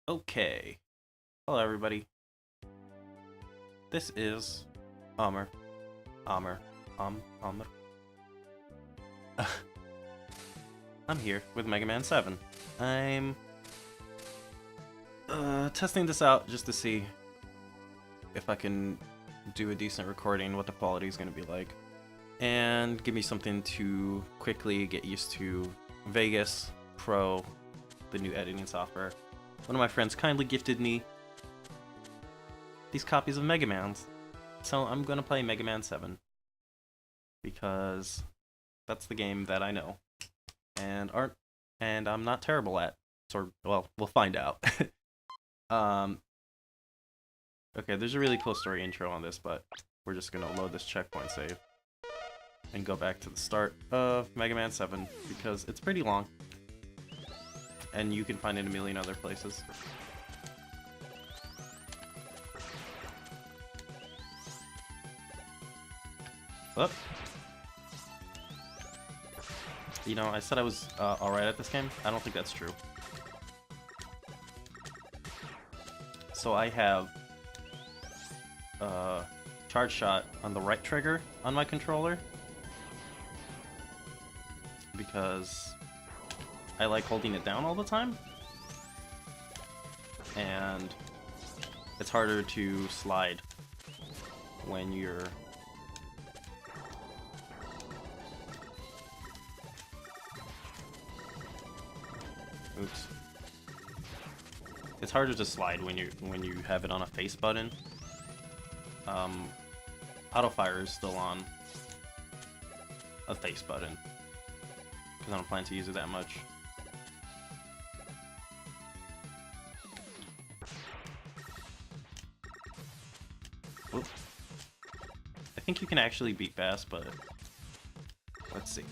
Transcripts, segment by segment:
Okay. Hello, everybody. This is Amr. Amr. Amr. I'm here with Mega Man 7. I'm testing this out just to see if I can do a decent recording, what the quality is going to be like, and give me something to quickly get used to Vegas Pro, the new editing software. One of my friends kindly gifted me these copies of Mega Man's, so I'm gonna play Mega Man 7 because that's the game that I know and I'm not terrible at. So, well, we'll find out. Okay, there's a really cool story intro on this, but we're just gonna load this checkpoint save and go back to the start of Mega Man 7 because it's pretty long. And you can find it a million other places. Whoop. You know, I said I was alright at this game. I don't think that's true. So I have charge shot on the right trigger on my controller because I like holding it down all the time, and it's harder to slide when you're oops. It's harder to slide when you have it on a face button. Auto fire is still on a face button because I don't plan to use it that much. Oop. I think you can actually beat fast, but let's see.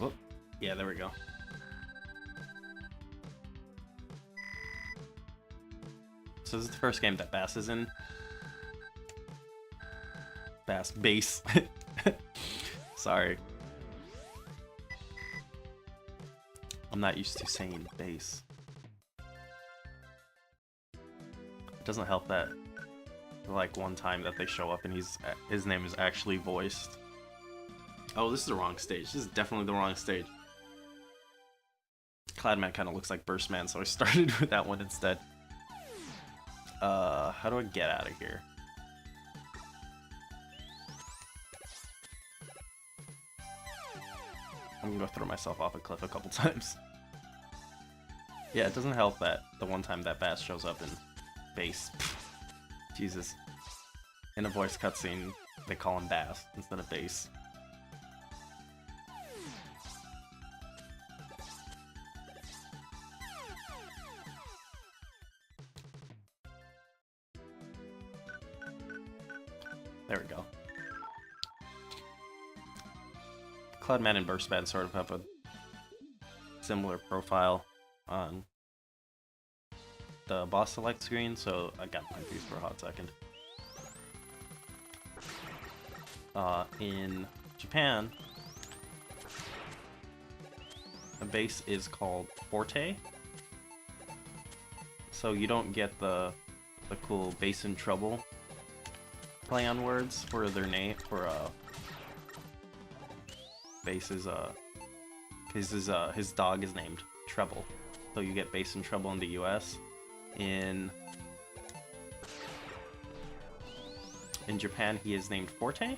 Oh, yeah, there we go. So this is the first game that Bass is in. Bass. Sorry. I'm not used to saying bass. It doesn't help that, like, one time that they show up and his name is actually voiced. Oh, this is the wrong stage. This is definitely the wrong stage. Cladman kind of looks like Burstman, so I started with that one instead. How do I get out of here? I'm gonna go throw myself off a cliff a couple times. Yeah, it doesn't help that the one time that Bass shows up in Bass. Jesus. In a voice cutscene, they call him Bass instead of Bass. There we go. Cloudman and Burstman sort of have a similar profile on the boss select screen, so I got confused for a hot second. In Japan, the bass is called Forte, so you don't get the cool bass and treble play on words for their name for bass is his dog is named Treble, so you get bass and treble in the US. In Japan, he is named Forte,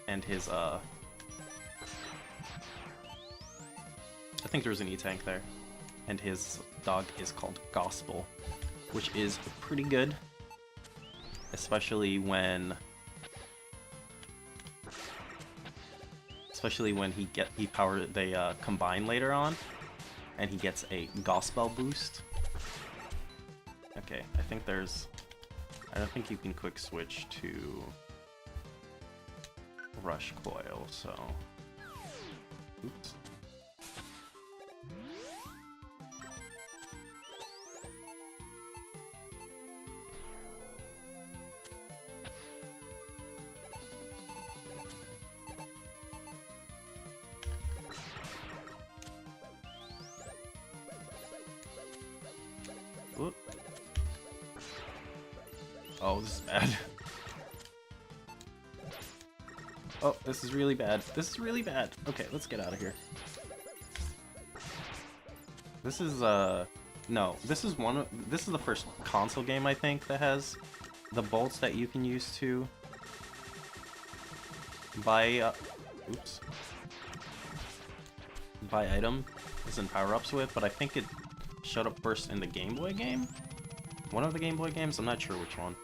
and his I think there was an E-Tank there, and his dog is called Gospel, which is pretty good, especially when they combine later on, and he gets a gospel boost. Okay, I don't think you can quick switch to rush coil, so oops. Oh, this is bad. Oh, this is really bad. This is really bad. Okay, let's get out of here. This is, no. This is the first console game, I think, that has the bolts that you can use to buy, buy items and power-ups with, but I think it showed up first in the Game Boy game? One of the Game Boy games? I'm not sure which one.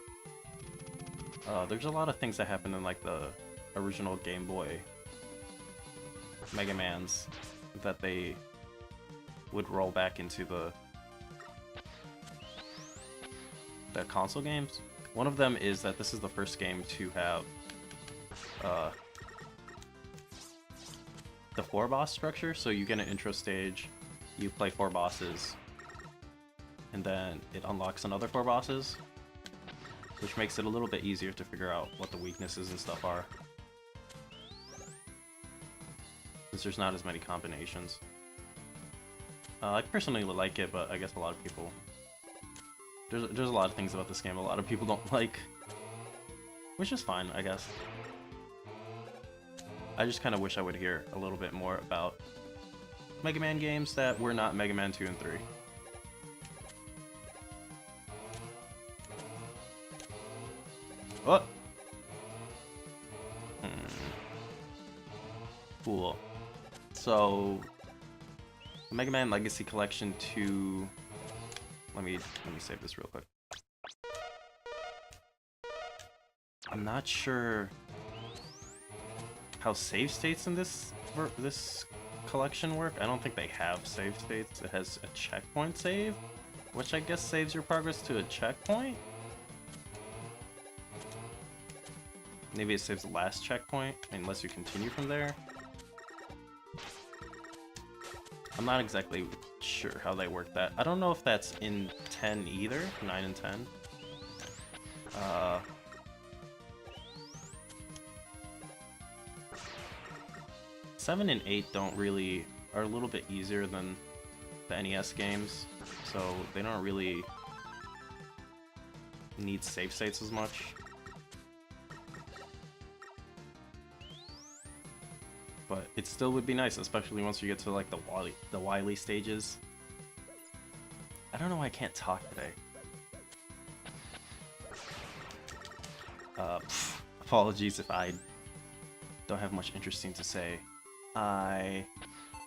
There's a lot of things that happen in, like, the original Game Boy Mega Mans that they would roll back into the console games. One of them is that this is the first game to have the 4-boss structure, so you get an intro stage, you play 4 bosses, and then it unlocks another 4 bosses, which makes it a little bit easier to figure out what the weaknesses and stuff are, since there's not as many combinations. I personally like it, but I guess a lot of people... There's a lot of things about this game a lot of people don't like, which is fine, I guess. I just kind of wish I would hear a little bit more about Mega Man games that were not Mega Man 2 and 3. What? Cool. So, Mega Man Legacy Collection 2. Let me save this real quick. I'm not sure how save states in this collection work. I don't think they have save states. It has a checkpoint save, which I guess saves your progress to a checkpoint. Maybe it saves the last checkpoint unless you continue from there. I'm not exactly sure how they work that. I don't know if that's in 10 either, 9 and 10. 7 and 8 are a little bit easier than the NES games, so they don't really need save states as much. But it still would be nice, especially once you get to like the Wily stages. I don't know why I can't talk today. Apologies if I don't have much interesting to say. I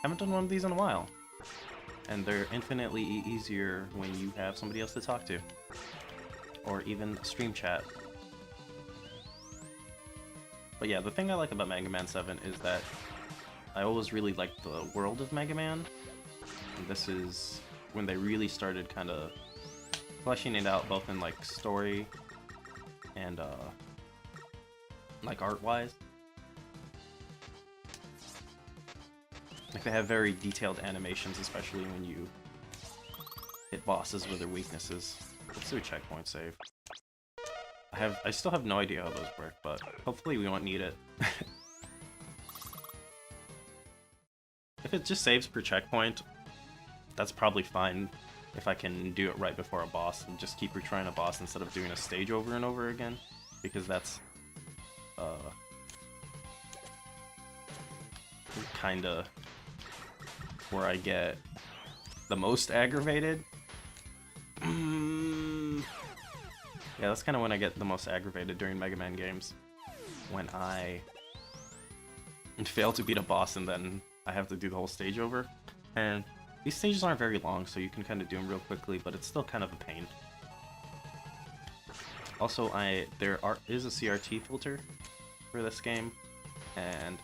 haven't done one of these in a while, and they're infinitely easier when you have somebody else to talk to, or even stream chat. But yeah, the thing I like about Mega Man 7 is that I always really liked the world of Mega Man, and this is when they really started kind of fleshing it out, both in like story and like art-wise. Like they have very detailed animations, especially when you hit bosses with their weaknesses. Let's do a checkpoint save. I still have no idea how those work, but hopefully we won't need it. If it just saves per checkpoint, that's probably fine if I can do it right before a boss and just keep retrying a boss instead of doing a stage over and over again, because that's kinda where I get the most aggravated. Yeah, that's kind of when I get the most aggravated during Mega Man games. When I fail to beat a boss and then I have to do the whole stage over. And these stages aren't very long, so you can kind of do them real quickly, but it's still kind of a pain. Also, there is a CRT filter for this game, and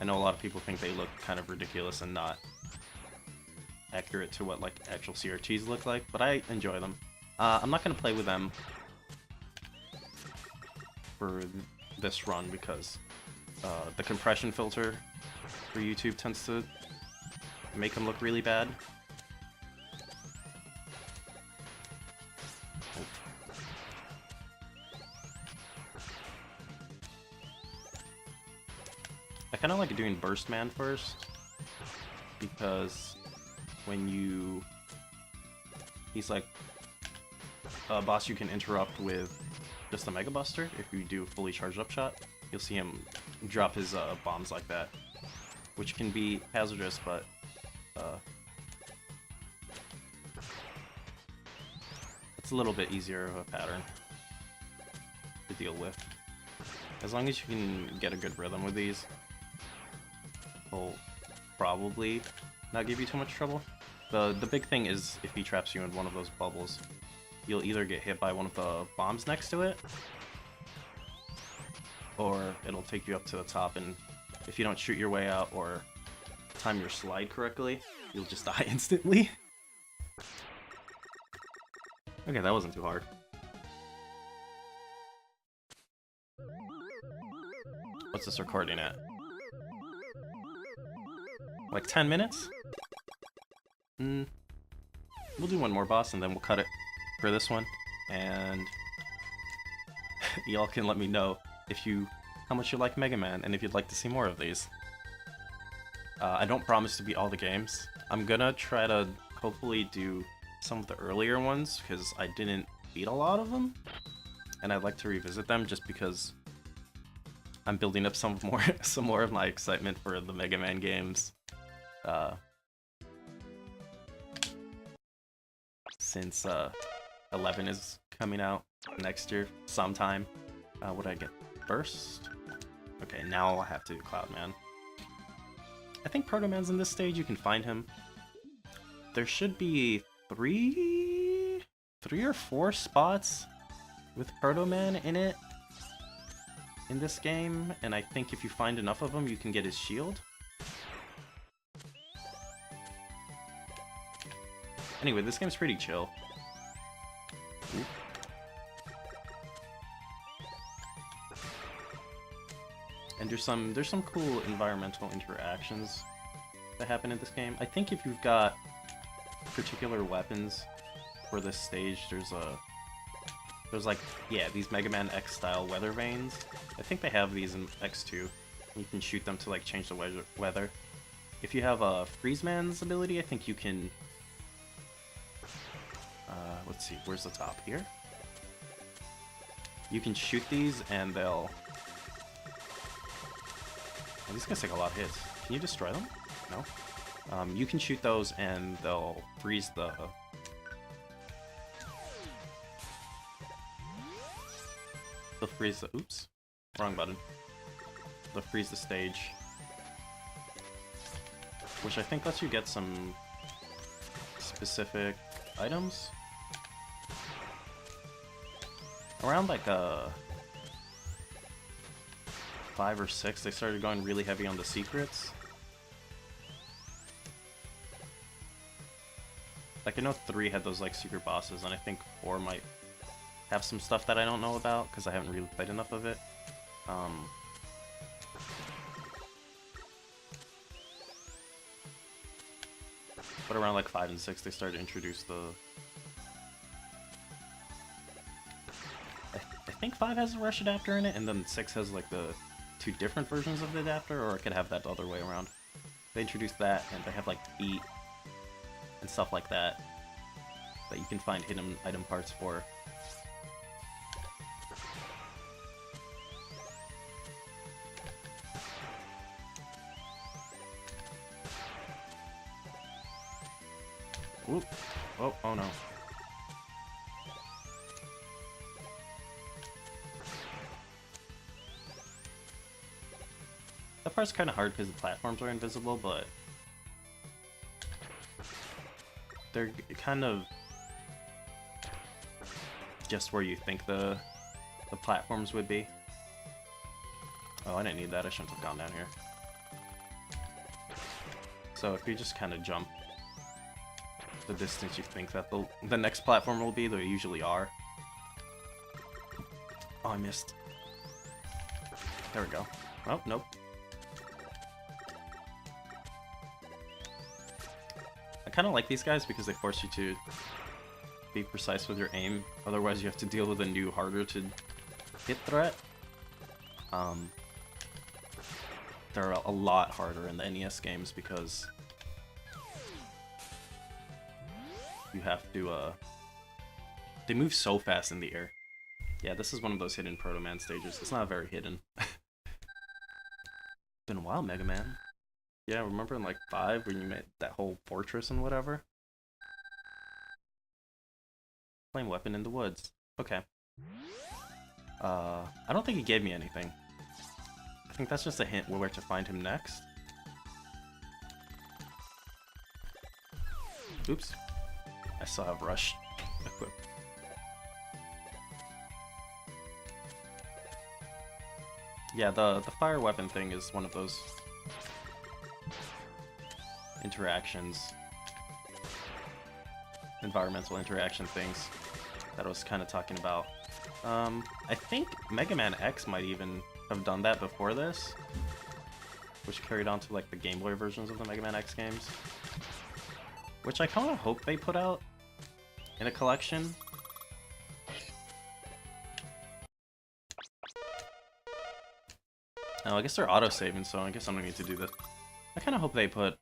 I know a lot of people think they look kind of ridiculous and not accurate to what like actual CRTs look like, but I enjoy them. I'm not going to play with them for this run because the compression filter for YouTube tends to make them look really bad. I kind of like doing Burst Man first, because when he's like a boss you can interrupt with just a Mega Buster, if you do a fully charged up shot, you'll see him drop his bombs like that, which can be hazardous, but it's a little bit easier of a pattern to deal with. As long as you can get a good rhythm with these, he'll probably not give you too much trouble. The big thing is if he traps you in one of those bubbles, you'll either get hit by one of the bombs next to it, or it'll take you up to the top, and if you don't shoot your way out or time your slide correctly, you'll just die instantly. Okay, that wasn't too hard. What's this recording at? Like 10 minutes? We'll do one more boss and then we'll cut it for this one. And y'all can let me know how much you like Mega Man and if you'd like to see more of these. I don't promise to beat all the games. I'm gonna try to hopefully do some of the earlier ones because I didn't beat a lot of them, and I'd like to revisit them just because I'm building up some more of my excitement for the Mega Man games. Since 11 is coming out next year sometime. What did I get first? Okay, now I have to do Cloudman. I think Proto Man's in this stage. You can find him. There should be three or four spots with Proto Man in it in this game, and I think if you find enough of them, you can get his shield. Anyway, this game's pretty chill. Ooh. And there's some cool environmental interactions that happen in this game. I think if you've got particular weapons for this stage, there's like, yeah, these Mega Man X style weather vanes. I think they have these in X2. You can shoot them to like change the weather. If you have a Freeze Man's ability, I think you can. Let's see, where's the top here? You can shoot these and they'll. Oh, these guys take a lot of hits. Can you destroy them? No. You can shoot those and they'll freeze the. They'll freeze the. Oops, wrong button. They'll freeze the stage, which I think lets you get some specific items. Around like 5 or 6, they started going really heavy on the secrets. Like I know 3 had those like secret bosses, and I think 4 might have some stuff that I don't know about because I haven't really played enough of it. But around like 5 and 6, they started to introduce the. I think 5 has a rush adapter in it, and then 6 has like the 2 different versions of the adapter, or it could have that the other way around. They introduced that, and they have like feet and stuff like that that you can find hidden item parts for. Oop. Oh no. That part's kind of hard because the platforms are invisible, but they're kind of just where you think the platforms would be. Oh, I didn't need that. I shouldn't have gone down here. So if you just kind of jump the distance you think that the next platform will be, they usually are. Oh, I missed. There we go. Oh, nope. I kind of like these guys because they force you to be precise with your aim. Otherwise, you have to deal with a new, harder to hit threat. They're a lot harder in the NES games because you have to, they move so fast in the air. Yeah, this is one of those hidden Proto Man stages. It's not very hidden. Been a while, Mega Man. Yeah, remember in like 5 when you made that whole fortress and whatever? Flame weapon in the woods. Okay. I don't think he gave me anything. I think that's just a hint where to find him next. Oops. I still have Rush equipped. Yeah, the fire weapon thing is one of those interactions, environmental interaction things that I was kind of talking about. I think Mega Man X might even have done that before this, which carried on to like the Game Boy versions of the Mega Man X games, which I kind of hope they put out in a collection. Oh, I guess they're auto-saving, so I guess I don't need to do this. I kind of hope they put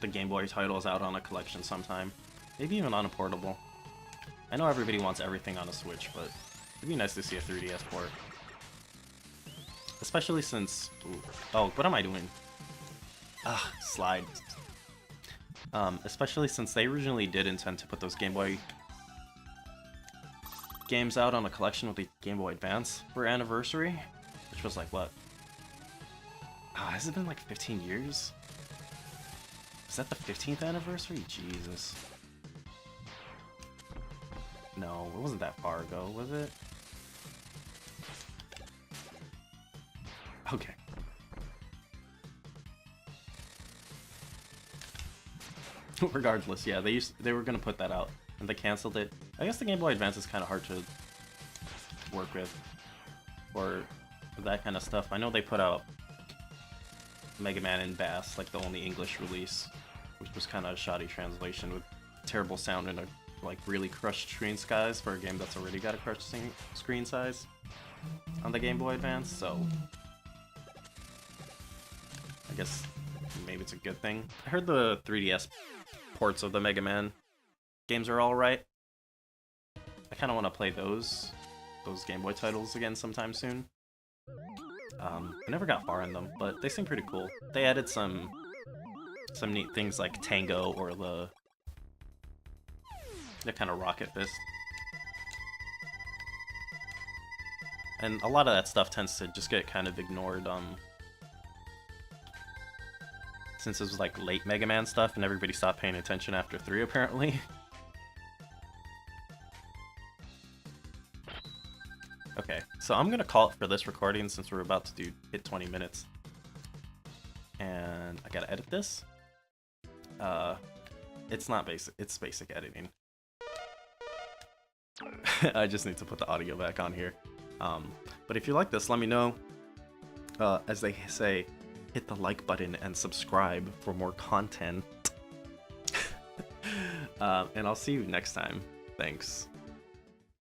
the Game Boy titles out on a collection sometime. Maybe even on a portable. I know everybody wants everything on a Switch, but it'd be nice to see a 3DS port. Especially since... Ooh, oh, what am I doing? Ah, slide. Especially since they originally did intend to put those Game Boy games out on a collection with the Game Boy Advance for anniversary, which was like, what? Has it been like 15 years? Is that the 15th anniversary? Jesus. No, it wasn't that far ago, was it? Okay. Regardless, yeah, they were gonna put that out, and they canceled it. I guess the Game Boy Advance is kind of hard to work with, or that kind of stuff. I know they put out Mega Man in Bass, like the only English release, which was kind of a shoddy translation with terrible sound and a like really crushed screen size for a game that's already got a crushed screen size on the Game Boy Advance. So I guess maybe it's a good thing. I heard the 3DS ports of the Mega Man games are all right. I kind of want to play those Game Boy titles again sometime soon. I never got far in them, but they seem pretty cool. They added some neat things like Tango or the kind of Rocket Fist. And a lot of that stuff tends to just get kind of ignored, since it was like late Mega Man stuff and everybody stopped paying attention after 3 apparently. Okay, so I'm gonna call it for this recording since we're about to hit 20 minutes. And I gotta edit this. It's not basic, it's basic editing. I just need to put the audio back on here. But if you like this, let me know. As they say, hit the like button and subscribe for more content. And I'll see you next time. Thanks.